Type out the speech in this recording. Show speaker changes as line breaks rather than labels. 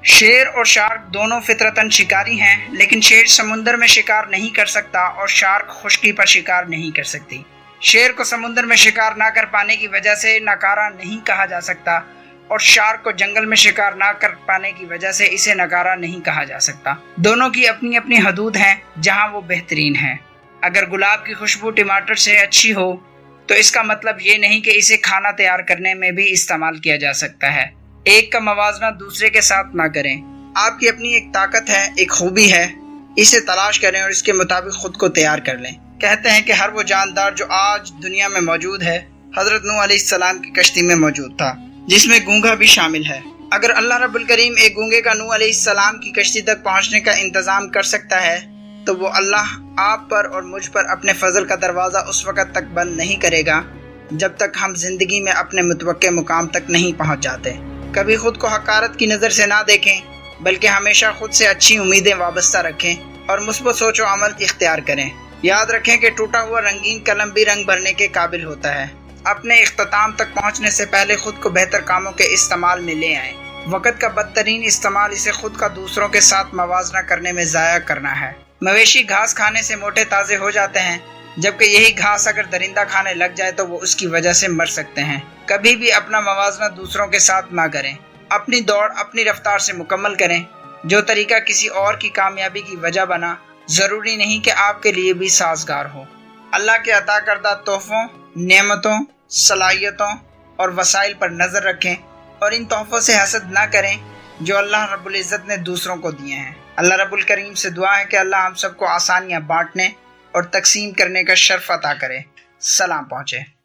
شیر اور شارک دونوں فطرتاً شکاری ہیں، لیکن شیر سمندر میں شکار نہیں کر سکتا اور شارک خشکی پر شکار نہیں کر سکتی۔ شیر کو سمندر میں شکار نہ کر پانے کی وجہ سے ناکارہ نہیں کہا جا سکتا، اور شارک کو جنگل میں شکار نہ کر پانے کی وجہ سے اسے ناکارہ نہیں کہا جا سکتا۔ دونوں کی اپنی اپنی حدود ہیں جہاں وہ بہترین ہیں۔ اگر گلاب کی خوشبو ٹماٹر سے اچھی ہو تو اس کا مطلب یہ نہیں کہ اسے کھانا تیار کرنے میں بھی استعمال کیا جا سکتا ہے۔ ایک کا موازنہ دوسرے کے ساتھ نہ کریں۔ آپ کی اپنی ایک طاقت ہے، ایک خوبی ہے، اسے تلاش کریں اور اس کے مطابق خود کو تیار کر لیں۔ کہتے ہیں کہ ہر وہ جاندار جو آج دنیا میں موجود ہے حضرت نوح علیہ السلام کی کشتی میں موجود تھا، جس میں گونگا بھی شامل ہے۔ اگر اللہ رب الکریم ایک گونگے کا نوح علیہ السلام کی کشتی تک پہنچنے کا انتظام کر سکتا ہے تو وہ اللہ آپ پر اور مجھ پر اپنے فضل کا دروازہ اس وقت تک بند نہیں کرے گا جب تک ہم زندگی میں اپنے متوقع مقام تک نہیں پہنچ جاتے۔ کبھی خود کو حقارت کی نظر سے نہ دیکھیں، بلکہ ہمیشہ خود سے اچھی امیدیں وابستہ رکھیں اور مثبت سوچ و عمل اختیار کریں۔ یاد رکھیں کہ ٹوٹا ہوا رنگین قلم بھی رنگ بھرنے کے قابل ہوتا ہے۔ اپنے اختتام تک پہنچنے سے پہلے خود کو بہتر کاموں کے استعمال میں لے آئیں۔ وقت کا بدترین استعمال اسے خود کا دوسروں کے ساتھ موازنہ کرنے میں ضائع کرنا ہے۔ مویشی گھاس کھانے سے موٹے تازے ہو جاتے ہیں، جبکہ یہی گھاس اگر درندہ کھانے لگ جائے تو وہ اس کی وجہ سے مر سکتے ہیں۔ کبھی بھی اپنا موازنہ دوسروں کے ساتھ نہ کریں۔ اپنی دوڑ اپنی رفتار سے مکمل کریں۔ جو طریقہ کسی اور کی کامیابی کی وجہ بنا، ضروری نہیں کہ آپ کے لیے بھی سازگار ہو۔ اللہ کے عطا کردہ تحفوں، نعمتوں، صلاحیتوں اور وسائل پر نظر رکھیں اور ان تحفوں سے حسد نہ کریں جو اللہ رب العزت نے دوسروں کو دیے ہیں۔ اللہ رب الکریم سے دعا ہے کہ اللہ ہم سب کو آسانیاں بانٹنے اور تقسیم کرنے کا شرف عطا کرے۔ سلام پہنچے۔